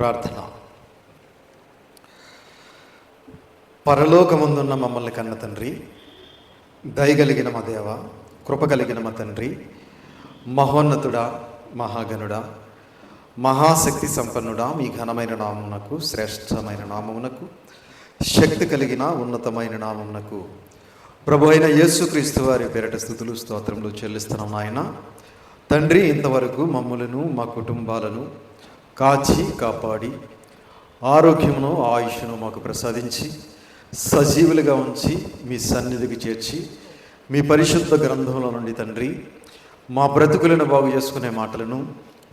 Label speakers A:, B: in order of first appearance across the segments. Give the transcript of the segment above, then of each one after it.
A: ప్రార్థన. పరలోకమందున్న మమ్మల్ని కన్న తండ్రి, దయగలిగిన మా దేవ, కృప కలిగిన మా తండ్రి, మహోన్నతుడా, మహాగణుడా, మహాశక్తి సంపన్నుడా, మీ ఘనమైన నామమునకు, శ్రేష్టమైన నామమునకు, శక్తి కలిగిన ఉన్నతమైన నామమునకు ప్రభు అయిన యేసుక్రీస్తు వారి పేరిట స్తుతులు స్తోత్రములు చెల్లిస్తున్నాం. నాయన తండ్రి, ఇంతవరకు మమ్మలను మా కుటుంబాలను కాచి కాపాడి ఆరోగ్యమును ఆయుష్ను మాకు ప్రసాదించి సజీవులుగా ఉంచి మీ సన్నిధికి చేర్చి మీ పరిశుద్ధ గ్రంథంలో నుండి తండ్రి మా బ్రతుకులను బాగు చేసుకునే మాటలను,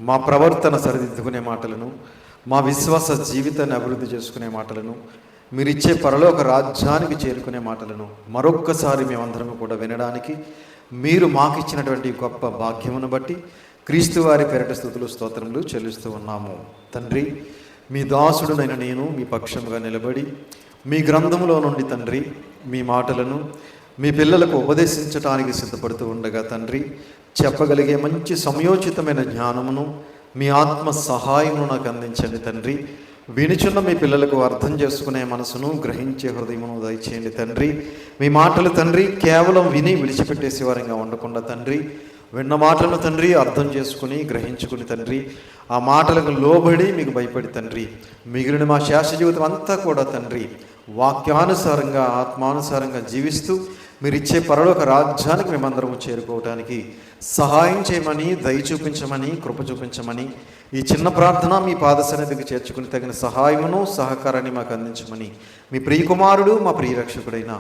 A: మా ప్రవర్తన సరిదిద్దుకునే మాటలను, మా విశ్వాస జీవితాన్ని అభివృద్ధి చేసుకునే మాటలను, మీరిచ్చే పరలోక రాజ్యానికి చేరుకునే మాటలను మరొక్కసారి మేమందరం కూడా వినడానికి మీరు మాకు ఇచ్చినటువంటి గొప్ప భాగ్యమును బట్టి క్రీస్తు వారి పేరిట స్తుతులు స్తోత్రములు చెల్లిస్తూ ఉన్నాము. తండ్రి, మీ దాసుడునైన నేను మీ పక్షముగా నిలబడి మీ గ్రంథములో నుండి తండ్రి మీ మాటలను మీ పిల్లలకు ఉపదేశించడానికి సిద్ధపడుతూ ఉండగా తండ్రి, చెప్పగలిగే మంచి సమయోచితమైన జ్ఞానమును మీ ఆత్మ సహాయమును నాకు అందించండి తండ్రి. వినుచున్న మీ పిల్లలకు అర్థం చేసుకునే మనసును, గ్రహించే హృదయమును దయచేయండి తండ్రి. మీ మాటలు తండ్రి కేవలం విని విడిచిపెట్టేసే వారంగా ఉండకుండా తండ్రి, విన్న మాటలను తండ్రి అర్థం చేసుకుని గ్రహించుకుని తండ్రి ఆ మాటలకు లోబడి మీకు భయపడి తండ్రి మిగిలిన మా శాశ్వత జీవితం అంతా కూడా తండ్రి వాక్యానుసారంగా ఆత్మానుసారంగా జీవిస్తూ మీరు ఇచ్చే పరలోక రాజ్యానికి మేమందరము చేరుకోవటానికి సహాయం చేయమని, దయ చూపించమని, కృప చూపించమని ఈ చిన్న ప్రార్థన మీ పాద సన్నిధికి చేర్చుకుని తగిన సహాయమును సహకారాన్ని మాకు అందించమని మీ ప్రియకుమారుడు మా ప్రియరక్షకుడైన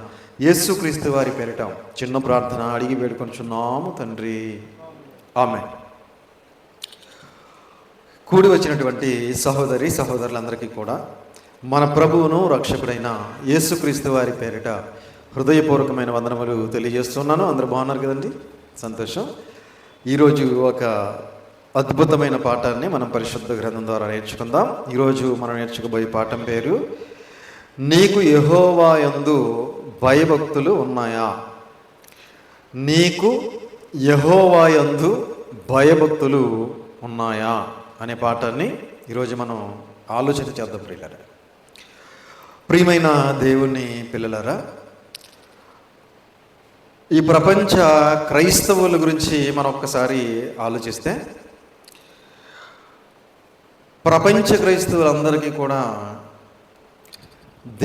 A: యేసుక్రీస్తు వారి పేరిట చిన్న ప్రార్థన అడిగి వేడుకొంచున్నాము తండ్రి, ఆమేన్. కూడి వచ్చినటువంటి సహోదరి సహోదరులందరికీ కూడా మన ప్రభువును రక్షకుడైన యేసుక్రీస్తు వారి పేరిట హృదయపూర్వకమైన వందనములు తెలియజేస్తున్నాను. అందరూ బాగున్నారు కదండి? సంతోషం. ఈరోజు ఒక అద్భుతమైన పాఠాన్ని మనం పరిశుద్ధ గ్రంథం ద్వారా నేర్చుకుందాం. ఈరోజు మనం నేర్చుకోబోయే పాఠం పేరు నీకు యెహోవా యందు భయభక్తులు ఉన్నాయా. నీకు యెహోవా యందు భయభక్తులు ఉన్నాయా అనే పాఠాన్ని ఈరోజు మనం ఆలోచన చేద్దాం. ప్రియులారా, ప్రియమైన దేవుని పిల్లలారా, ఈ ప్రపంచ క్రైస్తవుల గురించి మనం ఒక్కసారి ఆలోచిస్తే ప్రపంచ క్రైస్తవులందరికీ కూడా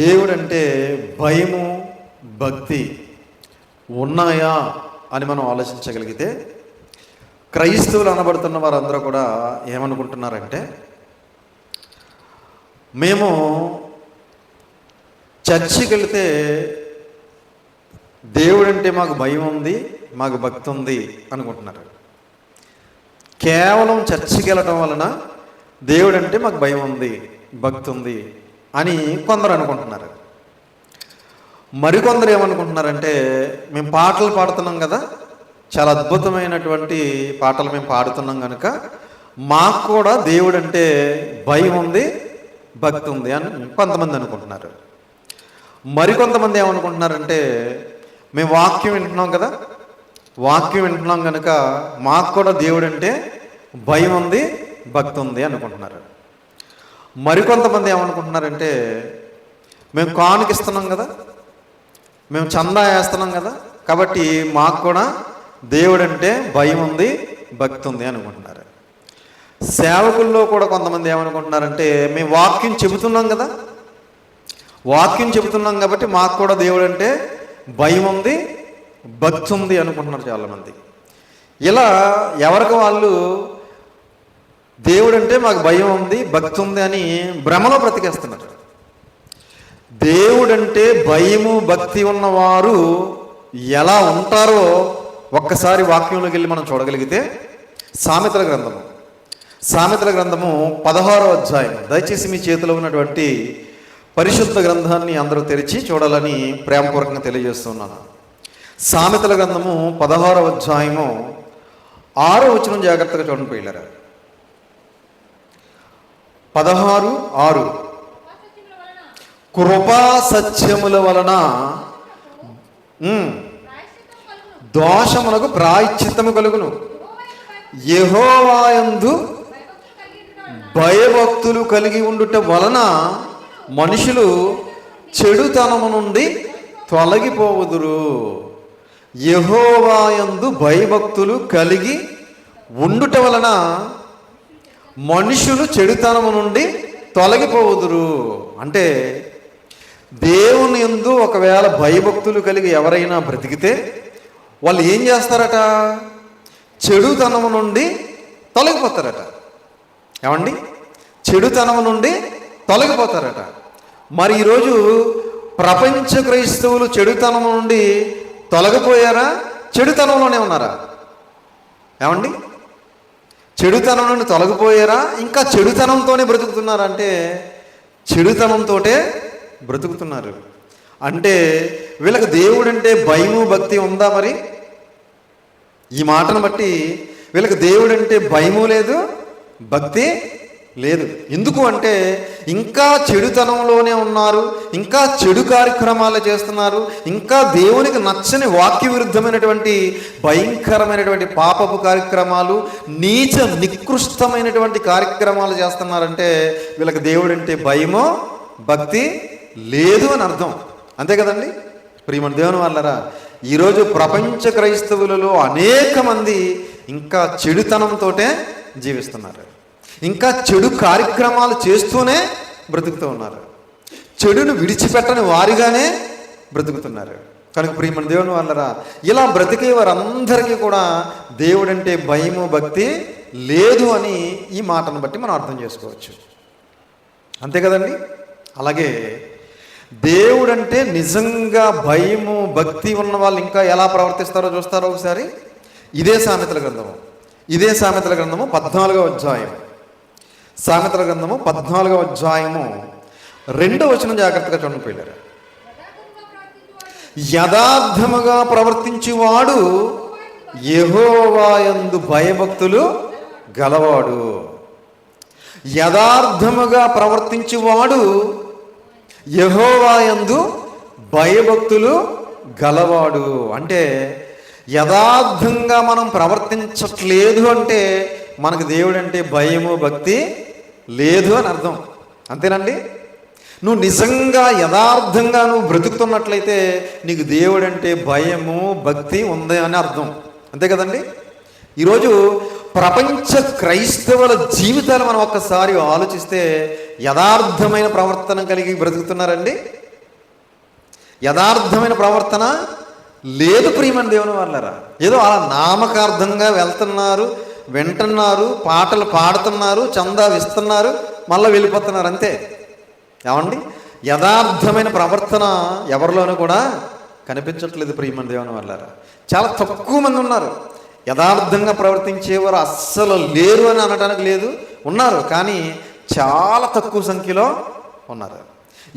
A: దేవుడంటే భయము, భక్తి ఉన్నాయా అని మనం ఆలోచించగలిగితే క్రైస్తవులు అనబడుతున్న వారందరూ కూడా ఏమనుకుంటున్నారంటే, మేము చర్చికి వెళితే దేవుడంటే మాకు భయం ఉంది, మాకు భక్తి ఉంది అనుకుంటున్నారు. కేవలం చర్చికి వెళ్ళటం వలన దేవుడంటే మాకు భయం ఉంది, భక్తి ఉంది అని కొందరు అనుకుంటున్నారు. మరికొందరు ఏమనుకుంటున్నారంటే, మేము పాటలు పాడుతున్నాం కదా, చాలా అద్భుతమైనటువంటి పాటలు మేము పాడుతున్నాం కనుక మాకు కూడా దేవుడంటే భయం ఉంది, భక్తి ఉంది అని కొంతమంది అనుకుంటున్నారు. మరికొంతమంది ఏమనుకుంటున్నారంటే, మేము వాక్యం వింటున్నాం కదా, వాక్యం వింటున్నాం కనుక మాకు కూడా దేవుడంటే భయం ఉంది, భక్తి ఉంది అనుకుంటున్నారు. మరికొంతమంది ఏమనుకుంటున్నారంటే, మేము కానుకిస్తున్నాం కదా, మేము చందా వేస్తున్నాం కదా, కాబట్టి మాకు కూడా దేవుడంటే భయం ఉంది, భక్తి ఉంది అనుకుంటున్నారు. సేవకుల్లో కూడా కొంతమంది ఏమనుకుంటున్నారంటే, మేము వాక్యం చెబుతున్నాం కదా, వాక్యం చెబుతున్నాం కాబట్టి మాకు కూడా దేవుడంటే భయం ఉంది, భక్తి ఉంది అనుకుంటున్నారు చాలామంది. ఇలా ఎవరికి వాళ్ళు దేవుడంటే మాకు భయం ఉంది, భక్తి ఉంది అని భ్రమలో బ్రతికేస్తున్నారు. దేవుడంటే భయము, భక్తి ఉన్నవారు ఎలా ఉంటారో ఒక్కసారి వాక్యంలోకి వెళ్ళి మనం చూడగలిగితే సామెతల గ్రంథము 16వ అధ్యాయం. దయచేసి మీ చేతిలో ఉన్నటువంటి పరిశుద్ధ గ్రంథాన్ని అందరూ తెరిచి చూడాలని ప్రేమపూర్వకంగా తెలియజేస్తున్నాను. సామెతల గ్రంథము 16వ అధ్యాయము 6వ వచనం జాగ్రత్తగా చూడండి ప్రియులారా. 16:6 కృపా సత్యముల వలన దోషములకు ప్రాయశ్చిత్తము కలుగును, యెహోవా యందు భయభక్తులు కలిగి ఉండుట వలన మనుషులు చెడుతనము నుండి తొలగిపోవుదురు. యెహోవా యందు భయభక్తులు కలిగి ఉండుట వలన మనుషులు చెడుతనము నుండి తొలగిపోవుదురు. అంటే దేవుని యందు ఒకవేళ భయభక్తులు కలిగి ఎవరైనా బ్రతికితే వాళ్ళు ఏం చేస్తారట? చెడుతనము నుండి తొలగిపోతారట. ఏమండి? చెడుతనము నుండి తొలగిపోతారట. మరి ఈరోజు ప్రపంచ క్రైస్తవులు చెడుతనము నుండి తొలగిపోయారా? చెడుతనంలోనే ఉన్నారా? ఏమండి? చెడుతనం నుండి తొలగిపోయారా? ఇంకా చెడుతనంతోనే బ్రతుకుతున్నారంటే చెడుతనంతో బ్రతుకుతున్నారు. అంటే వీళ్ళకి దేవుడంటే భయము భక్తి ఉందా? మరి ఈ మాటను బట్టి వీళ్ళకి దేవుడంటే భయము లేదు, భక్తి లేదు. ఎందుకు అంటే ఇంకా చెడుతనంలోనే ఉన్నారు, ఇంకా చెడు కార్యక్రమాలు చేస్తున్నారు, ఇంకా దేవునికి నచ్చని వాక్య విరుద్ధమైనటువంటి భయంకరమైనటువంటి పాపపు కార్యక్రమాలు, నీచ నికృష్టమైనటువంటి కార్యక్రమాలు చేస్తున్నారంటే వీళ్ళకి దేవుడంటే భయమో భక్తి లేదు అని అర్థం. అంతే కదండి? ప్రియమైన దేవుని వాళ్ళరా, ఈరోజు ప్రపంచ క్రైస్తవులలో అనేక మంది ఇంకా చెడుతనంతోటే జీవిస్తున్నారు, ఇంకా చెడు కార్యక్రమాలు చేస్తూనే బ్రతుకుతూ ఉన్నారు, చెడును విడిచిపెట్టని వారిగానే బ్రతుకుతున్నారు. కనుక ప్రియమైన దేవుని వాళ్ళరా, ఇలా బ్రతికే వారందరికీ కూడా దేవుడంటే భయము భక్తి లేదు అని ఈ మాటను బట్టి మనం అర్థం చేసుకోవచ్చు. అంతే కదండి? అలాగే దేవుడంటే నిజంగా భయము భక్తి ఉన్న వాళ్ళు ఇంకా ఎలా ప్రవర్తిస్తారో చూస్తారో ఒకసారి. ఇదే సామెతల గ్రంథము 14వ అధ్యాయం. సామెతల గ్రంథము 14వ అధ్యాయము 2వ వచనం జాగ్రత్తగా చూడండి పిల్లలు. యథార్థముగా ప్రవర్తించువాడు యెహోవా యందు భయభక్తులు గలవాడు. యథార్థముగా ప్రవర్తించువాడు యెహోవా యందు భయభక్తులు గలవాడు. అంటే యథార్థంగా మనం ప్రవర్తించట్లేదు అంటే మనకు దేవుడంటే భయము భక్తి లేదు అని అర్థం. అంతేనండి? నువ్వు నిజంగా యథార్థంగా నువ్వు బ్రతుకుతున్నట్లయితే నీకు దేవుడంటే భయము భక్తి ఉంది అని అర్థం. అంతే కదండి? ఈరోజు ప్రపంచ క్రైస్తవుల జీవితాలు మనం ఒక్కసారి ఆలోచిస్తే యథార్థమైన ప్రవర్తన కలిగి బ్రతుకుతున్నారండి? యథార్థమైన ప్రవర్తన లేదు ప్రియమైన దేవుని వాళ్ళరా. ఏదో అలా నామకార్థంగా వెళ్తున్నారు, వింటున్నారు, పాటలు పాడుతున్నారు, చందా ఇస్తున్నారు, మళ్ళీ వెళ్ళిపోతున్నారు, అంతే. ఏమండి? యథార్థమైన ప్రవర్తన ఎవరిలోనూ కూడా కనిపించట్లేదు ప్రియమైన దేవుని వాళ్ళరా. చాలా తక్కువ మంది ఉన్నారు. యథార్థంగా ప్రవర్తించేవారు అస్సలు లేరు అని అనడానికి లేదు, ఉన్నారు, కానీ చాలా తక్కువ సంఖ్యలో ఉన్నారు.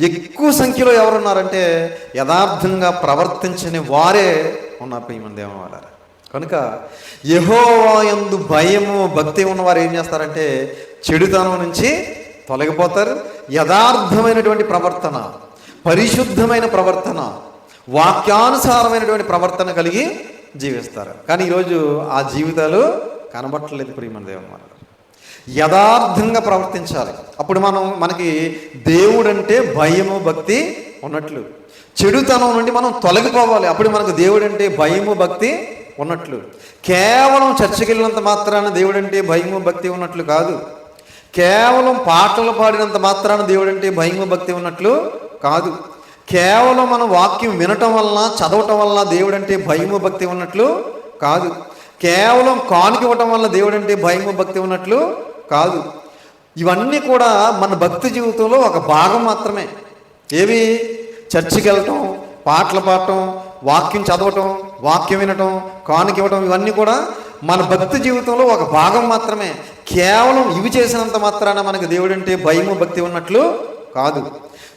A: ఎక్కువ సంఖ్యలో ఎవరున్నారంటే యథార్థంగా ప్రవర్తించని వారే ఉన్నారు ప్రియమైన దేవుని వాళ్ళారా. కనుక యెహోవా యందు భయము భక్తి ఉన్నవారు ఏం చేస్తారంటే చెడుతనం నుంచి తొలగిపోతారు. యథార్థమైనటువంటి ప్రవర్తన, పరిశుద్ధమైన ప్రవర్తన, వాక్యానుసారమైనటువంటి ప్రవర్తన కలిగి జీవిస్తారు. కానీ ఈరోజు ఆ జీవితాలు కనబట్టలేదు ప్రియమైన దేవుని వాళ్ళ. యథార్థంగా ప్రవర్తించాలి, అప్పుడు మనకి దేవుడంటే భయము భక్తి ఉన్నట్లు. చెడుతనం నుండి మనం తొలగిపోవాలి, అప్పుడు మనకు దేవుడంటే భయము భక్తి ఉన్నట్లు. కేవలం చర్చకి వెళ్ళినంత మాత్రాన దేవుడంటే భయము భక్తి ఉన్నట్లు కాదు. కేవలం పాటలు పాడినంత మాత్రాన దేవుడంటే భయము భక్తి ఉన్నట్లు కాదు. కేవలం మనం వాక్యం వినటం వలన చదవటం వలన దేవుడంటే భయము భక్తి ఉన్నట్లు కాదు. కేవలం కానుక ఇవ్వటం వలన దేవుడంటే భయము భక్తి ఉన్నట్లు కాదు. ఇవన్నీ కూడా మన భక్తి జీవితంలో ఒక భాగం మాత్రమే. ఏవి? చర్చికి వెళ్ళటం, పాటలు పాడటం, వాక్యం చదవటం, వాక్యం వినటం, కానుక ఇవ్వటం, ఇవన్నీ కూడా మన భక్తి జీవితంలో ఒక భాగం మాత్రమే. కేవలం ఇవి చేసినంత మాత్రాన మనకు దేవుడంటే భయము భక్తి ఉన్నట్లు కాదు.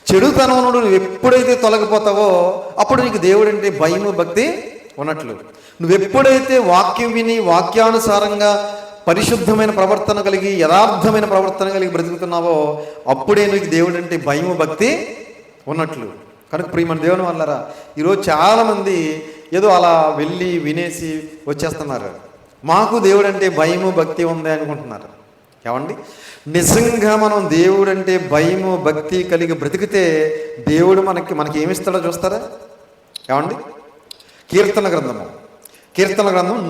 A: చెడుతనం నుండి నువ్వు ఎప్పుడైతే తొలగిపోతావో అప్పుడు నీకు దేవుడంటే భయము భక్తి ఉన్నట్లు. నువ్వెప్పుడైతే వాక్యం విని వాక్యానుసారంగా పరిశుద్ధమైన ప్రవర్తన కలిగి యథార్థమైన ప్రవర్తన కలిగి బ్రతుకుతున్నావో అప్పుడే నీకు దేవుడంటే భయము భక్తి ఉన్నట్లు. కనుక ప్రియమైన దేవుని వల్లరా, ఈరోజు చాలామంది ఏదో అలా వెళ్ళి వినేసి వచ్చేస్తున్నారు. మాకు దేవుడంటే భయము భక్తి ఉంది అనుకుంటున్నారు. ఏమండి? నిజంగా మనం దేవుడు అంటే భయము భక్తి కలిగి బ్రతికితే దేవుడు మనకి ఏమిస్తాడో చూస్తారా? ఏమండి? కీర్తన గ్రంథం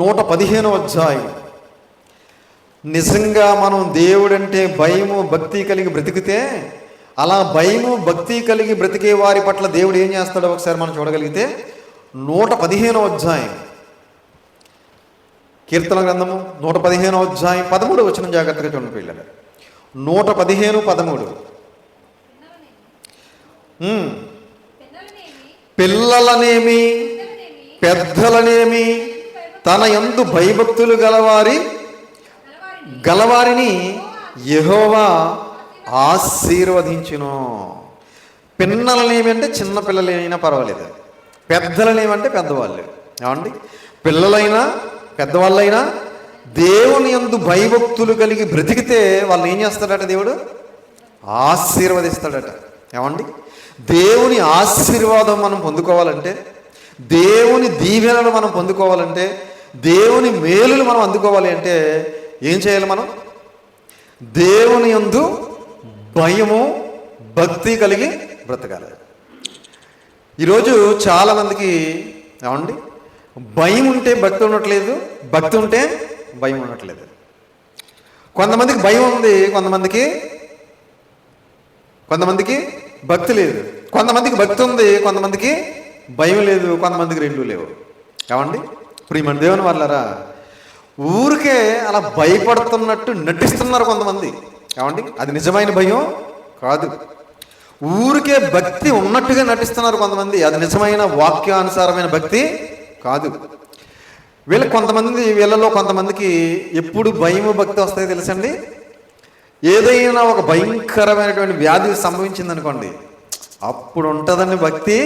A: 115వ అధ్యాయం. నిజంగా మనం దేవుడంటే భయము భక్తి కలిగి బ్రతికితే, అలా భయము భక్తి కలిగి బ్రతికే వారి పట్ల దేవుడు ఏం చేస్తాడో ఒకసారి మనం చూడగలిగితే 115వ అధ్యాయం, కీర్తన గ్రంథము 115వ అధ్యాయం 13వ వచనం జాగ్రత్తగా చూడండి పిల్లలు. 115:13. పిల్లలనేమి పెద్దలనేమి తన యందు భయభక్తులు గలవారిని యెహోవా ఆశీర్వదించును. పిల్లలనేమి అంటే చిన్న పిల్లలైనా పర్వాలేదు, పెద్దలనేమంటే పెద్దవాళ్ళు. ఏమండి? పిల్లలైనా పెద్దవాళ్ళైనా దేవుని యందు భయభక్తులు కలిగి బ్రతికితే వాళ్ళు ఏం చేస్తాడట? దేవుడు ఆశీర్వదిస్తాడట. ఏమండి? దేవుని ఆశీర్వాదం మనం పొందుకోవాలంటే, దేవుని దీవెనలు మనం పొందుకోవాలంటే, దేవుని మేలులు మనం అందుకోవాలి అంటే ఏం చేయాలి? మనం దేవుని యందు భయము భక్తి కలిగి బ్రతకాలి. ఈరోజు చాలామందికి ఏమండి భయం ఉంటే భక్తి ఉండట్లేదు, భక్తి ఉంటే భయం ఉండట్లేదు. కొంతమందికి భయం ఉంది, కొంతమందికి భక్తి లేదు. కొంతమందికి భక్తి ఉంది, కొంతమందికి భయం లేదు, కొంతమందికి రెండూ లేవు. ఏమండి? ప్రియమైన దేవుని వాళ్ళారా, ఊరికే అలా భయపడుతున్నట్టు నటిస్తున్నారు కొంతమంది. ఏమండి? అది నిజమైన భయం కాదు. ఊరికే భక్తి ఉన్నట్టుగా నటిస్తున్నారు కొంతమంది, అది నిజమైన వాక్యానుసారమైన భక్తి కాదు. వీళ్ళలో కొంతమందికి ఎప్పుడు భయము భక్తి వస్తాయో తెలుసండి? ఏదైనా ఒక భయంకరమైనటువంటి వ్యాధి సంభవించిందనుకోండి, అప్పుడు ఉంటుందండి భక్తి,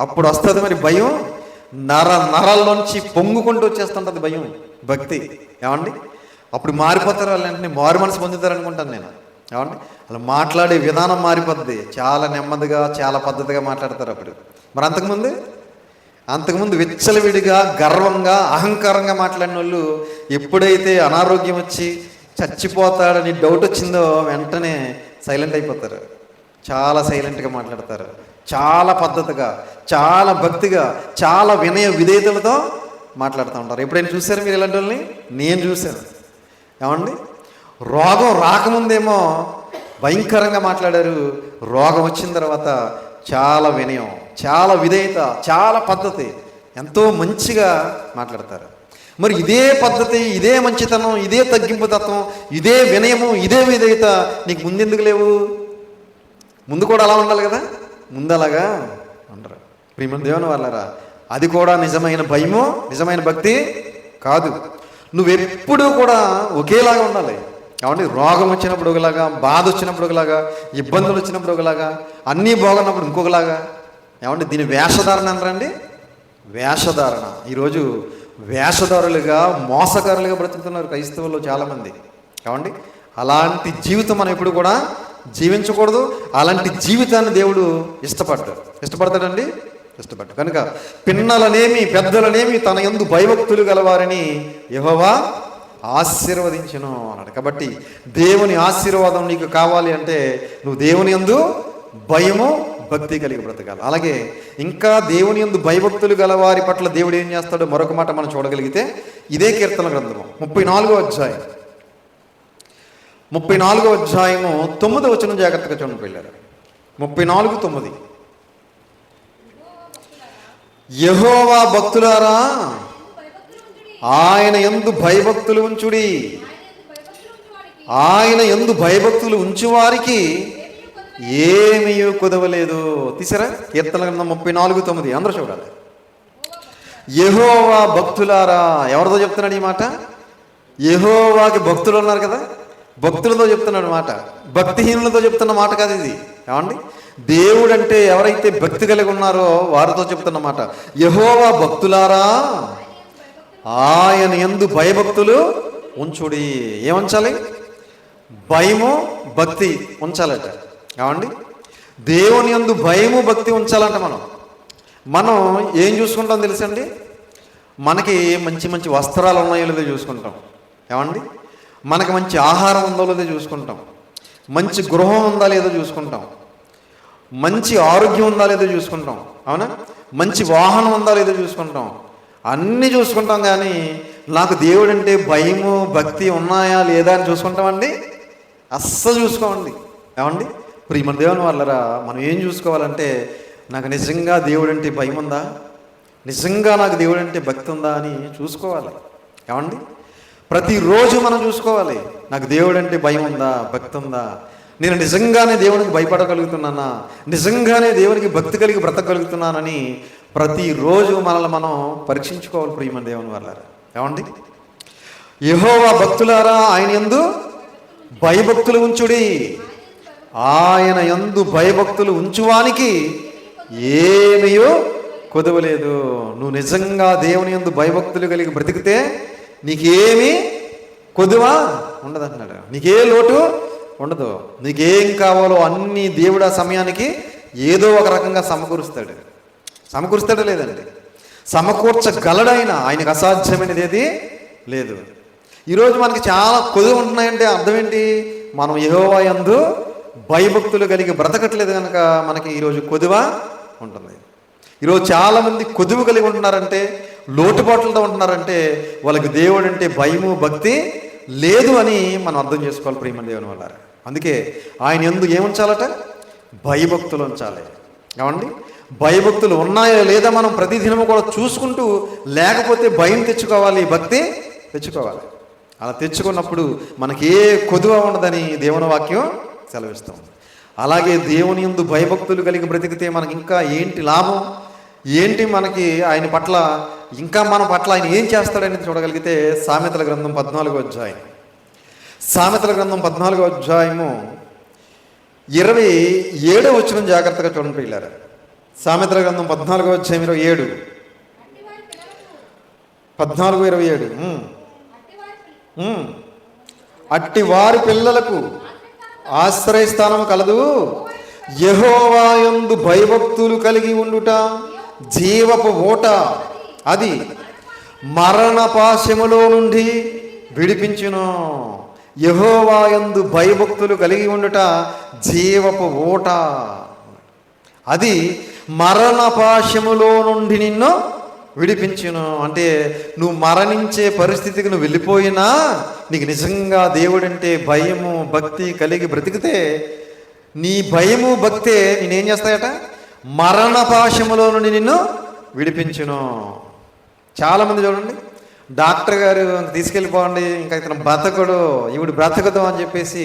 A: అప్పుడు వస్తుంది మరి భయం. నరాల్లోంచి పొంగుకుంటూ వచ్చేస్తుంటుంది భయం భక్తి. ఏమండి? అప్పుడు మారిపోతారు వాళ్ళు, వెంటనే మారు మనసు పొందుతారు అనుకుంటాను నేను. ఏమండి? అలా మాట్లాడే విధానం మారిపోద్ది, చాలా నెమ్మదిగా చాలా పద్ధతిగా మాట్లాడతారు అప్పుడు. మరి అంతకుముందు విచ్చలవిడిగా గర్వంగా అహంకారంగా మాట్లాడిన వాళ్ళు ఎప్పుడైతే అనారోగ్యం వచ్చి చచ్చిపోతాడని డౌట్ వచ్చిందో వెంటనే సైలెంట్ అయిపోతారు, చాలా సైలెంట్గా మాట్లాడతారు, చాలా పద్ధతిగా చాలా భక్తిగా చాలా వినయ విధేయతలతో మాట్లాడుతూ ఉంటారు. ఎప్పుడైనా చూసారు మీరు ఇలాంటి వాళ్ళని? నేను చూశాను. ఏమండి? రోగం రాకముందేమో భయంకరంగా మాట్లాడారు, రోగం వచ్చిన తర్వాత చాలా వినయం, చాలా విధేయత, చాలా పద్ధతి, ఎంతో మంచిగా మాట్లాడతారు. మరి ఇదే పద్ధతి, ఇదే మంచితనం, ఇదే తగ్గింపు తత్వం, ఇదే వినయము, ఇదే విధేయత నీకు ముందెందుకు లేవు? ముందు కూడా అలా ఉండాలి కదా, ముందు అలాగా ఉండరు. ప్రియమైన దేవుని వాళ్ళారా, అది కూడా నిజమైన భయము నిజమైన భక్తి కాదు. నువ్వెప్పుడూ కూడా ఒకేలాగా ఉండాలి. ఏమంటే? రోగం వచ్చినప్పుడు ఒకలాగా, బాధ వచ్చినప్పుడు ఒకలాగా, ఇబ్బందులు వచ్చినప్పుడు ఒకలాగా, అన్నీ బాగున్నప్పుడు ఇంకొకలాగా. ఏమంటే? దీని వేషధారణ అంటారండి, వేషధారణ. ఈరోజు వేషధారులుగా మోసగారులుగా బ్రతుకుతున్నారు క్రైస్తవుల్లో చాలామంది. ఏమండి? అలాంటి జీవితం మనం ఎప్పుడు కూడా జీవించకూడదు. అలాంటి జీవితాన్ని దేవుడు ఇష్టపడతాడండి, ఇష్టపడ్డాడు. కనుక పిన్నలనేమి పెద్దలనేమి తన యందు భయభక్తులు గలవారని యెహోవా ఆశీర్వదించును అన్నాడు. కాబట్టి దేవుని ఆశీర్వాదం నీకు కావాలి అంటే నువ్వు దేవుని యందు భయము భక్తి కలిగి బ్రతకాలి. అలాగే ఇంకా దేవుని యందు భయభక్తులు గలవారి పట్ల దేవుడు ఏం చేస్తాడో మరొక మాట మనం చూడగలిగితే ఇదే కీర్తన గ్రంథము 34వ అధ్యాయం 9వ వచనం జాగ్రత్తగా చూడండి పిల్లలు. 34:9. యెహోవా భక్తులారా ఆయన యందు భయభక్తులు ఉంచుడి, ఆయన యందు భయభక్తులు ఉంచువారికి ఏమీ కుదవలేదు. తీసారా? కీర్తన గ్రంథం 34:9. అందరూ చూడాలి. యెహోవా భక్తులారా, ఎవరితో చెప్తున్నాడు ఈ మాట? యెహోవాకి భక్తులు ఉన్నారు కదా, భక్తులతో చెప్తున్నాడు మాట, భక్తిహీనులతో చెప్తున్న మాట కాదు ఇది. ఏమండి? దేవుడు అంటే ఎవరైతే భక్తి కలిగి ఉన్నారో వారితో చెప్తున్న మాట. యెహోవా భక్తులారా ఆయన యందు భయభక్తులు ఉంచుడి. ఏముంచాలి? భయము భక్తి ఉంచాలట. ఏమండి? దేవుని యందు భయము భక్తి ఉంచాలంట. మనం ఏం చూసుకుంటాం తెలుసండి? మనకి మంచి మంచి వస్త్రాలు ఉన్నాయో లేదో చూసుకుంటాం. ఏమండి? మనకు మంచి ఆహారం ఉందో లేదో చూసుకుంటాం, మంచి గృహం ఉందా లేదో చూసుకుంటాం, మంచి ఆరోగ్యం ఉందా లేదో చూసుకుంటాం, అవునా? మంచి వాహనం ఉందా లేదో చూసుకుంటాం, అన్నీ చూసుకుంటాం. కానీ నాకు దేవుడు అంటే భయము భక్తి ఉన్నాయా లేదా అని చూసుకుంటామండి? అస్సలు చూసుకోమండి. ఏమండి ప్రియమైన దేవుని వాళ్ళరా, మనం ఏం చూసుకోవాలంటే నాకు నిజంగా దేవుడు అంటే భయం ఉందా, నిజంగా నాకు దేవుడు అంటే భక్తి ఉందా అని చూసుకోవాలి. ఏమండి ప్రతిరోజు మనం చూసుకోవాలి, నాకు దేవుడు అంటే భయం ఉందా, భక్తి ఉందా, నేను నిజంగానే దేవునికి భయపడగలుగుతున్నానా, నిజంగానే దేవునికి భక్తి కలిగి బ్రతకగలుగుతున్నానని ప్రతిరోజు మనల్ని మనం పరీక్షించుకోవాలి. ప్రియమైన దేవుని వాళ్ళారా, ఏమండి యెహోవా భక్తులారా ఆయన యందు భయభక్తులు ఉంచుడి, ఆయన యందు భయభక్తులు ఉంచువానికి ఏమీయో కొదవలేదు. నువ్వు నిజంగా దేవుని యందు భయభక్తులు కలిగి బ్రతికితే నీకేమీ కొదువా ఉండదు అంటున్నాడు. నీకే లోటు ఉండదు. నీకేం కావాలో అన్నీ దేవుడు ఆ సమయానికి ఏదో ఒక రకంగా సమకూరుస్తాడు లేదండి, సమకూర్చగలడైనా, ఆయనకు అసాధ్యమైనది ఏది లేదు. ఈరోజు మనకి చాలా కొదువు ఉంటున్నాయంటే అర్థం ఏంటి? మనం యెహోవా యందు భయభక్తులు కలిగి బ్రతకట్లేదు కనుక మనకి ఈరోజు కొదువ ఉంటుంది. ఈరోజు చాలామంది కొదువు కలిగి ఉంటున్నారంటే, లోటుపాట్లతో ఉంటున్నారంటే వాళ్ళకి దేవుడు అంటే భయము భక్తి లేదు అని మనం అర్థం చేసుకోవాలి. ప్రియమైన దేవుని వల్ల అందుకే ఆయన యందు ఏముంచాలట? భయభక్తులు ఉంచాలి. ఏమండి భయభక్తులు ఉన్నాయో లేదా మనం ప్రతిదినము కూడా చూసుకుంటూ, లేకపోతే భయం తెచ్చుకోవాలి, భక్తి తెచ్చుకోవాలి. అలా తెచ్చుకున్నప్పుడు మనకి ఏ కొదువ ఉండదని దేవుని వాక్యం సెలవిస్తాం. అలాగే దేవుని యందు భయభక్తులు కలిగి బ్రతికితే మనకి ఇంకా ఏంటి లాభం, ఏంటి మనకి ఆయన పట్ల, ఇంకా మన పట్ల ఆయన ఏం చేస్తాడని చూడగలిగితే సామెతల గ్రంథం 14వ అధ్యాయం, సామెతల గ్రంథం 14వ అధ్యాయము 27వ వచనం జాగ్రత్తగా చూడండి ప్రియులారా. సామెతల గ్రంథం 14వ అధ్యాయం 27, 14:27. అట్టి వారి పిల్లలకు ఆశ్రయస్థానం కలదు, యెహోవా యందు భయభక్తులు కలిగి ఉండుట జీవపు ఓట, అది మరణ పాశములో నుండి విడిపించును. యెహోవా యందు భయభక్తులు కలిగి ఉండుట జీవపు ఓట, అది మరణ పాశములో నుండి నిన్ను విడిపించును. అంటే నువ్వు మరణించే పరిస్థితికి నువ్వు వెళ్ళిపోయినా నీకు నిజంగా దేవుడంటే భయము భక్తి కలిగి బ్రతికితే నీ భయము భక్తే నేనేం చేస్తాయట? మరణ పాశములో నుండి నిన్ను విడిపించును. చాలామంది చూడండి, డాక్టర్ గారు తీసుకెళ్ళిపోండి, ఇంకా ఇతను బ్రతకడు, ఈవిడ బ్రతకదు అని చెప్పేసి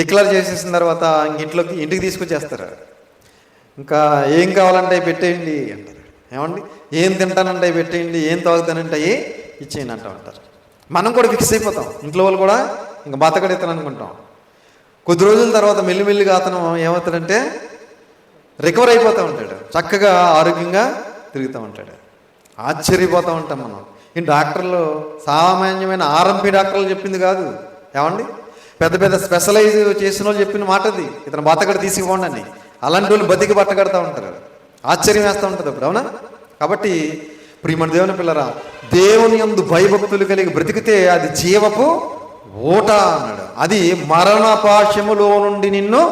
A: డిక్లేర్ చేసేసిన తర్వాత ఇంటికి తీసుకొచ్చేస్తారు. ఇంకా ఏం కావాలంటే పెట్టేయండి అంటారు. ఏమండి ఏం తింటానంటే పెట్టేయండి, ఏం తాగుతానంటే ఇచ్చేయండి అంటూ ఉంటారు. మనం కూడా ఫిక్స్ అయిపోతాం, ఇంట్లో వాళ్ళు కూడా ఇంకా బతకడు ఇతను అనుకుంటాం. కొద్ది రోజుల తర్వాత మెల్లిమెల్లిగా అతను ఏమవుతాడంటే రికవర్ అయిపోతూ ఉంటాడు, చక్కగా ఆరోగ్యంగా తిరుగుతూ ఉంటాడు. ఆశ్చర్యపోతూ ఉంటాం మనం. ఈ డాక్టర్లు సామాన్యమైన ఆర్ఎంపీ డాక్టర్లు చెప్పింది కాదు. ఏమండి పెద్ద పెద్ద స్పెషలైజ్ చేసిన వాళ్ళు చెప్పిన మాట అది, ఇతను బతకడు తీసుకుపోండి అని. అలాంటి వాళ్ళు బతికి బట్టగడతా ఉంటారు, ఆశ్చర్యం వేస్తూ ఉంటుంది అప్పుడు, అవునా? కాబట్టి ప్రియమైన దేవుని పిల్లరా, దేవుని యందు భయభక్తులు కలిగి బ్రతికితే అది జీవపు ఓట అన్నాడు. అది మరణ పాశములో నుండి నిన్ను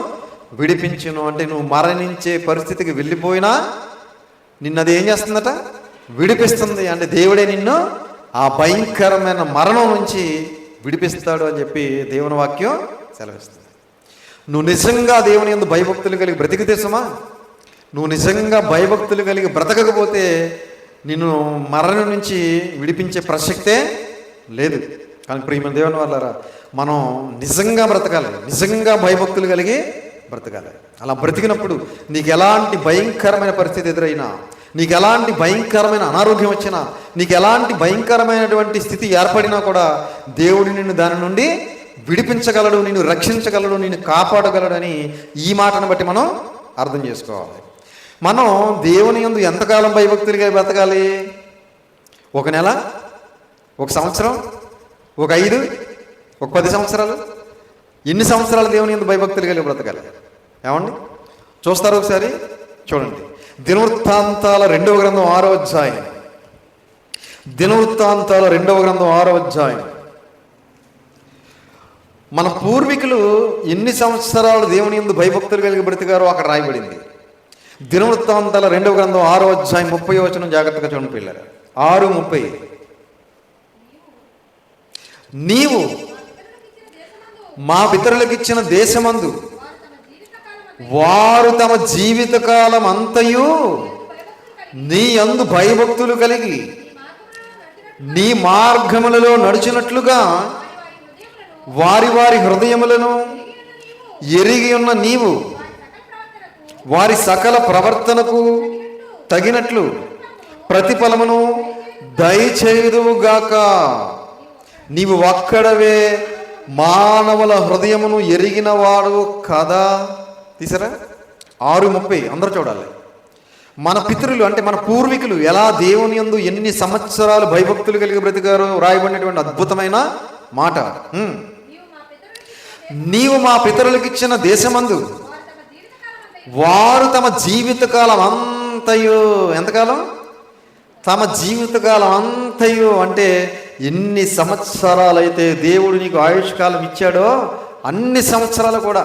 A: విడిపించును. అంటే నువ్వు మరణించే పరిస్థితికి వెళ్ళిపోయినా నిన్ను అది ఏం చేస్తుందట? విడిపిస్తుంది. అంటే దేవుడే నిన్ను ఆ భయంకరమైన మరణం నుంచి విడిపిస్తాడు అని చెప్పి దేవుని వాక్యం సెలవిస్తుంది. నువ్వు నిజంగా దేవుని యందు భయభక్తులు కలిగి బ్రతికితే సుమా, నువ్వు నిజంగా భయభక్తులు కలిగి బ్రతకకపోతే నిన్ను మరణం నుంచి విడిపించే ప్రసక్తే లేదు. కానీ ప్రియమైన దేవుని వాళ్ళారా, మనం నిజంగా బ్రతకాలి, నిజంగా భయభక్తులు కలిగి బ్రతకాలి. అలా బ్రతికినప్పుడు నీకు ఎలాంటి భయంకరమైన పరిస్థితి ఎదురైనా, నీకు ఎలాంటి భయంకరమైన అనారోగ్యం వచ్చినా, నీకు ఎలాంటి భయంకరమైనటువంటి స్థితి ఏర్పడినా కూడా దేవుడు నిన్ను దాని నుండి విడిపించగలడు, నిన్ను రక్షించగలడు, నిన్ను కాపాడగలడని ఈ మాటను బట్టి మనం అర్థం చేసుకోవాలి. మనం దేవుని యందు ఎంతకాలం భయభక్తులుగా బ్రతకాలి? 1 నెల, 1 సంవత్సరం, 1 5, 10 సంవత్సరాలు? ఎన్ని సంవత్సరాలు దేవుని యందు భయభక్తులు కలిగి బ్రతకాలి? ఏమండి చూస్తారు ఒకసారి చూడండి. దినవృత్తాంతాల 2వ గ్రంథం 6వ అధ్యాయం, దినవృత్తాంతాల 2వ గ్రంథం 6వ అధ్యాయం మన పూర్వీకులు ఎన్ని సంవత్సరాలు దేవుని యందు భయభక్తులు కలిగి బ్రతికారో అక్కడ రాయబడింది. దినవృత్తాంతాల 2వ గ్రంథం 6వ అధ్యాయం 30వ వచనం జాగ్రత్తగా చూడండి పిల్లలు. 6:30. నీవు మా పితరులకు ఇచ్చిన దేశమందు వారు తమ జీవితకాలం అంతయు నీ యందు భయభక్తులు కలిగి నీ మార్గములలో నడిచినట్లుగా వారి వారి హృదయములను ఎరిగి ఉన్న నీవు వారి సకల ప్రవర్తనకు తగినట్లు ప్రతిఫలమును దయచేయుదువుగాక. నీవు ఒక్కడవే మానవుల హృదయమును ఎరిగిన వాడు కదా. తీసారా? 6:30. అందరూ చూడాలి. మన పితరులు అంటే మన పూర్వీకులు ఎలా దేవుని యందు ఎన్ని సంవత్సరాలు భయభక్తులు కలిగి బ్రతికారో రాయబడినటువంటి అద్భుతమైన మాట. నీవు మా పితరులకు ఇచ్చిన దేశమందు వారు తమ జీవితకాలం అంతయు, ఎంతకాలం? తమ జీవితకాలం అంతయు అంటే ఎన్ని సంవత్సరాలైతే దేవుడు నీకు ఆయుష్కాలం ఇచ్చాడో అన్ని సంవత్సరాలు కూడా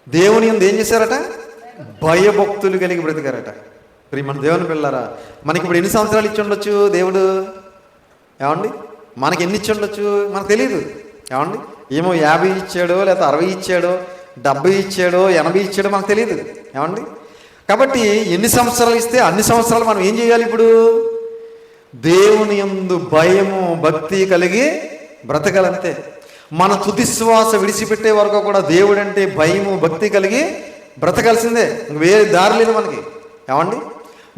A: దేవుని యందు ఏం చేశారట? భయభక్తులు కలిగి బ్రతికారట. మన దేవుని పిల్లారా, మనకి ఇప్పుడు ఎన్ని సంవత్సరాలు ఇచ్చి ఉండొచ్చు దేవుడు? ఏమండి, మనకి ఎన్ని ఇచ్చి ఉండొచ్చు మనకు తెలియదు. ఏమండి, ఏమో 50 ఇచ్చాడో, లేకపోతే 60 ఇచ్చాడో, 70 ఇచ్చాడో, 80 ఇచ్చాడో మనకు తెలియదు. ఏమండి, కాబట్టి ఎన్ని సంవత్సరాలు ఇస్తే అన్ని సంవత్సరాలు మనం ఏం చేయాలి? ఇప్పుడు దేవుని యందు భయము భక్తి కలిగి బ్రతకాలంతే. మన తుది శ్వాస విడిచిపెట్టే వరకు కూడా దేవుడంటే భయము భక్తి కలిగి బ్రతకాల్సిందే. వేరే దారి లేదు మనకి. ఏమండి,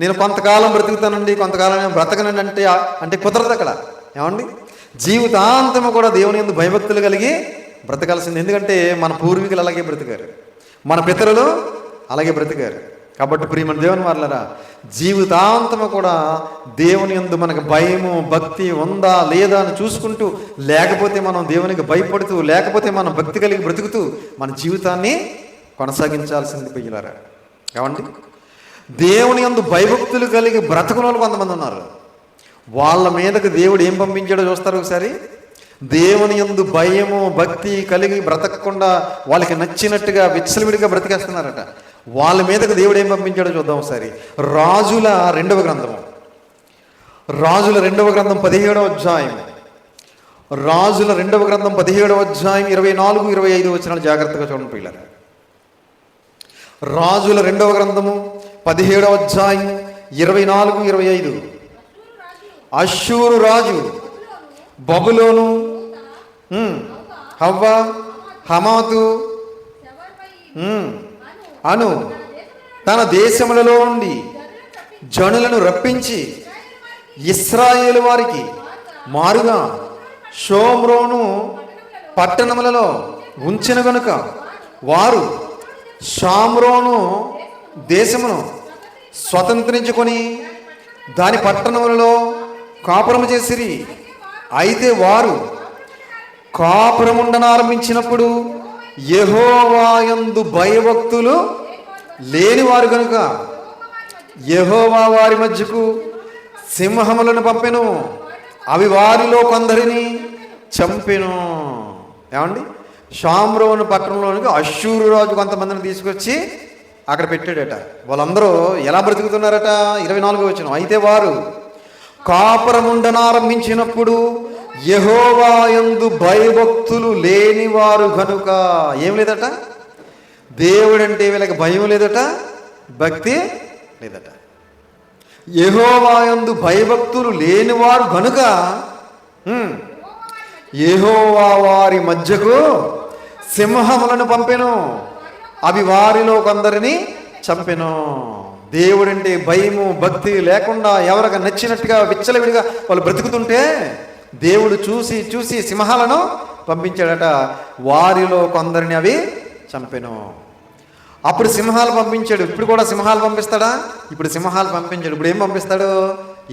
A: నేను కొంతకాలం బ్రతుకుతానండి, కొంతకాలం నేను బ్రతకనండి అంటే కుదరదు అక్కడ. ఏమండి, జీవితాంతము కూడా దేవుని యందు భయభక్తులు కలిగి బ్రతకాల్సింది. ఎందుకంటే మన పూర్వీకులు అలాగే బ్రతికారు, మన పితరులు అలాగే బ్రతికారు. కాబట్టి ప్రియమైన దేవుని వారలారా, జీవితాంతము కూడా దేవుని యందు మనకు భయము భక్తి ఉందా లేదా అని చూసుకుంటూ, లేకపోతే మనం దేవునికి భయపడుతూ, లేకపోతే మనం భక్తి కలిగి బ్రతుకుతూ మన జీవితాన్ని కొనసాగించాల్సింది పిల్లలారా. ఏమండి, దేవుని యందు భయభక్తులు కలిగి బ్రతకని వాళ్ళు కొంతమంది ఉన్నారు. వాళ్ళ మీదకి దేవుడు ఏం పంపించాడో చూస్తారు ఒకసారి. దేవుని యందు భయము భక్తి కలిగి బ్రతకకుండా వాళ్ళకి నచ్చినట్టుగా విచ్చలవిడిగా బ్రతికేస్తున్నారట. వాళ్ళ మీదకి దేవుడు ఏం పంపించాడో చూద్దాం ఒకసారి. రాజుల 2వ గ్రంథము, రాజుల 2వ గ్రంథం 17వ అధ్యాయం, రాజుల 2వ గ్రంథం 17వ అధ్యాయం 24, 25 వచనాలు జాగ్రత్తగా చూడండి పిల్లలు. రాజుల 2వ గ్రంథము 17వ అధ్యాయం 24, 25. అష్షూరు రాజు బబులోను, హవ్వ, హమాతు అను తన దేశములలో నుండి జనులను రప్పించి ఇశ్రాయేలు వారికి మారుగా షోమ్రోను పట్టణములలో ఉంచిన గనుక వారు షామ్రోను దేశమును స్వతంత్రించుకొని దాని పట్టణములలో కాపురము చేసిరి. అయితే వారు కాపురముండనారంభించినప్పుడు యెహోవా యందు భయభక్తులు లేనివారు కనుక యెహోవా వారి మధ్యకు సింహములను పంపెను, అవి వారిలో కొందరిని చంపెను. ఏమండి, షామ్రోను పట్టణంలోనికి అష్షూరు రాజు కొంతమందిని తీసుకొచ్చి అక్కడ పెట్టాడట. వాళ్ళందరూ ఎలా బ్రతుకుతున్నారట? 24వ వచనం. అయితే వారు కాపురముండనారంభించినప్పుడు యెహోవా యందు భయభక్తులు లేనివారు కనుక. ఏం లేదట? దేవుడంటే వీళ్ళకి భయం లేదట, భక్తి లేదట. యెహోవా యందు భయభక్తులు లేనివారు కనుక యెహోవా వారి మధ్యకు సింహములను పంపెను, అవి వారిలో కొందరిని చంపెను. దేవుడంటే భయము భక్తి లేకుండా ఎవరికి నచ్చినట్టుగా విచ్చలవిడిగా వాళ్ళు బ్రతుకుతుంటే దేవుడు చూసి చూసి సింహాలను పంపించాడట. వారిలో కొందరిని అవి చంపెను. అప్పుడు సింహాలు పంపించాడు. ఇప్పుడు కూడా సింహాలు పంపిస్తాడా? ఇప్పుడు సింహాలు పంపించాడు. ఇప్పుడు ఏం పంపిస్తాడు?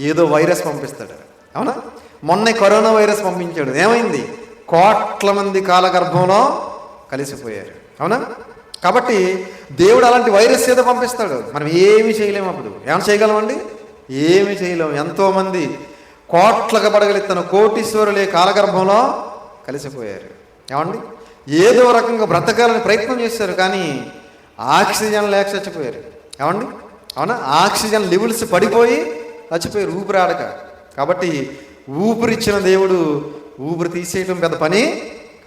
A: ఏదో వైరస్ పంపిస్తాడు. అవునా? మొన్న కరోనా వైరస్ పంపించాడు. ఏమైంది? కోట్ల మంది కాలగర్భంలో కలిసిపోయారు. అవునా? కాబట్టి దేవుడు అలాంటి వైరస్ ఏదో పంపిస్తాడు. మనం ఏమీ చేయలేము. అప్పుడు ఏమైనా చేయగలమండి? ఏమీ చేయలేము. ఎంతోమంది కోట్లకు పడగలెత్తన కోటీశ్వరులే కాలగర్భంలో కలిసిపోయారు. ఏమండి? ఏదో రకంగా బ్రతకాలని ప్రయత్నం చేశారు, కానీ ఆక్సిజన్ లేక చచ్చిపోయారు. ఏమండి? అవునా? ఆక్సిజన్ లెవెల్స్ పడిపోయి చచ్చిపోయారు, ఊపిరి ఆడక. కాబట్టి ఊపిరిచ్చిన దేవుడు ఊపిరి తీసేయటం పెద్ద పని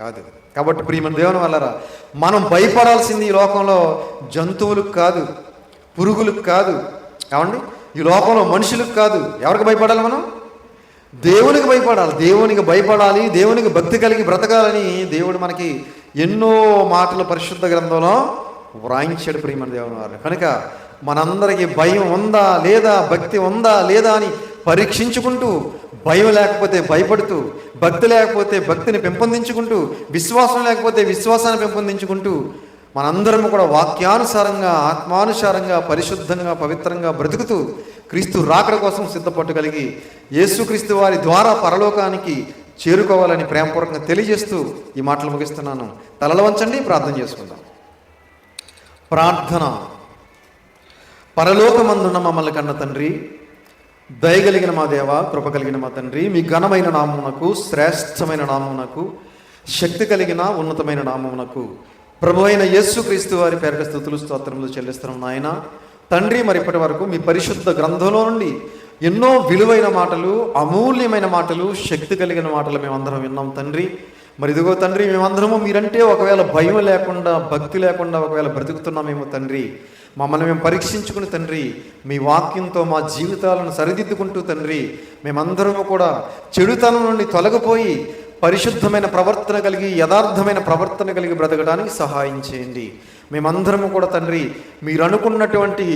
A: కాదు. కాబట్టి ప్రియమైన దేవుని వల్లరా, మనం భయపడాల్సింది ఈ లోకంలో జంతువులకు కాదు, పురుగులకు కాదు. ఏమండి? ఈ లోకంలో మనుషులకు కాదు. ఎవరికి భయపడాలి? మనం దేవునికి భయపడాలి. దేవునికి భయపడాలి, దేవునికి భక్తి కలిగి బ్రతకాలని దేవుడు మనకి ఎన్నో మాటలు పరిశుద్ధ గ్రంథంలో వ్రాయించాడు ప్రియమైన దేవుని వారు. కనుక మనందరికీ భయం ఉందా లేదా, భక్తి ఉందా లేదా అని పరీక్షించుకుంటూ, భయం లేకపోతే భయపడుతూ, భక్తి లేకపోతే భక్తిని పెంపొందించుకుంటూ, విశ్వాసం లేకపోతే విశ్వాసాన్ని పెంపొందించుకుంటూ, మనందరం కూడా వాక్యానుసారంగా, ఆత్మానుసారంగా, పరిశుద్ధంగా, పవిత్రంగా బ్రతుకుతూ క్రీస్తు రాకడ కోసం సిద్ధపట్టుగలిగి యేసుక్రీస్తు వారి ద్వారా పరలోకానికి చేరుకోవాలని ప్రేమపూర్వకంగా తెలియజేస్తూ ఈ మాటలు ముగిస్తున్నాను. తలలు వంచండి, ప్రార్థన చేసుకుందాం. ప్రార్థన. పరలోకమందున్న మమ్మల్ని కన్న తండ్రి, దయగలిగిన మా దేవ, కృప కలిగిన మా తండ్రి, మీ ఘనమైన నామమునకు, శ్రేష్టమైన నామమునకు, శక్తి కలిగిన ఉన్నతమైన నామమునకు ప్రభు అయిన యేసుక్రీస్తు వారి పేరిట స్తుతులు స్తోత్రములు చెల్లిస్తున్నాం నాయన తండ్రి. మరి ఇప్పటి వరకు మీ పరిశుద్ధ గ్రంథంలో నుండి ఎన్నో విలువైన మాటలు, అమూల్యమైన మాటలు, శక్తి కలిగిన మాటలు మేమందరం విన్నాం తండ్రి. మరి ఇదిగో తండ్రి, మేమందరము మీరంటే ఒకవేళ భయం లేకుండా, భక్తి లేకుండా ఒకవేళ బ్రతుకుతున్నామేమో తండ్రి. మమ్మల్ని మేము పరీక్షించుకుని తండ్రి, మీ వాక్యంతో మా జీవితాలను సరిదిద్దుకుంటూ తండ్రి, మేమందరము కూడా చెడుతనం నుండి తొలగిపోయి పరిశుద్ధమైన ప్రవర్తన కలిగి, యథార్థమైన ప్రవర్తన కలిగి బ్రతకడానికి సహాయం చేయండి. మేమందరము కూడా తండ్రి, మీరు అనుకున్నటువంటి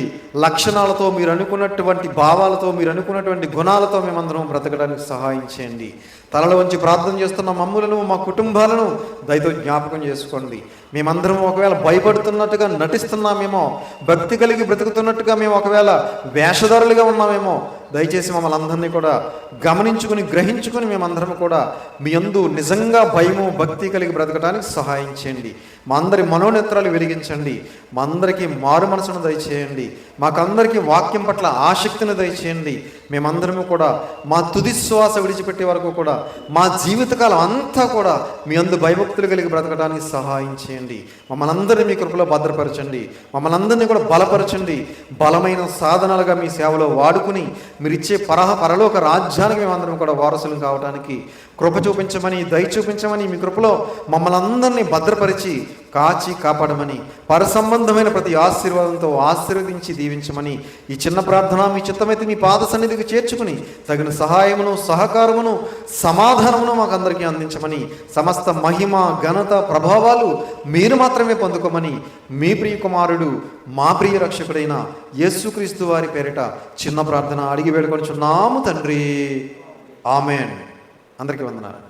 A: లక్షణాలతో, మీరు అనుకున్నటువంటి భావాలతో, మీరు అనుకున్నటువంటి గుణాలతో మేమందరం బ్రతకడానికి సహాయం చేయండి. తలలో వంచి ప్రార్థన చేస్తున్న మమ్ములను, మా కుటుంబాలను దయతో జ్ఞాపకం చేసుకోండి. మేమందరం ఒకవేళ భయపడుతున్నట్టుగా నటిస్తున్నామేమో, భక్తి కలిగి బ్రతుకుతున్నట్టుగా మేము ఒకవేళ వేషధారులుగా ఉన్నామేమో, దయచేసి మమ్మల్ని అందరినీ కూడా గమనించుకుని, గ్రహించుకుని మేమందరం కూడా మీ యందు నిజంగా భయము, భక్తి కలిగి బ్రతకడానికి సహాయం చేయండి. మా అందరి మనోనేత్రాలు వెలిగించండి. మా అందరికీ మారు మనసును దయచేయండి. మాకందరికీ వాక్యం పట్ల ఆసక్తిని దయచేయండి. మేమందరము కూడా మా తుది శ్వాస విడిచిపెట్టే వరకు కూడా మా జీవితకాలం అంతా కూడా మీ అందు భయభక్తులు కలిగి బ్రతకడానికి సహాయం చేయండి. మమ్మల్ని అందరినీ మీ కృపలో భద్రపరచండి. మమ్మల్ని అందరినీ కూడా బలపరచండి. బలమైన సాధనాలుగా మీ సేవలో వాడుకుని మీరు ఇచ్చే పరలోక రాజ్యానికి మేమందరం కూడా వారసులు కావడానికి కృప చూపించమని, దయ చూపించమని, మీ కృపలో మమ్మల్ని అందరినీ భద్రపరిచి కాచి కాపాడమని, పరసంబంధమైన ప్రతి ఆశీర్వాదంతో ఆశీర్వదించి దీవించమని ఈ చిన్న ప్రార్థన మీ చిత్తమైతే మీ పాద సన్నిధికి చేర్చుకుని తగిన సహాయమును, సహకారమును, సమాధానమును మాకందరికీ అందించమని, సమస్త మహిమ, ఘనత, ప్రభావాలు మీరు మాత్రమే పొందుకోమని మీ ప్రియ కుమారుడు, మా ప్రియ రక్షకుడైన యేసుక్రీస్తు వారి పేరిట చిన్న ప్రార్థన అడిగి వేడుకొనుచున్నాము తండ్రి. ఆమెన్. అందరికీ వందనాలు.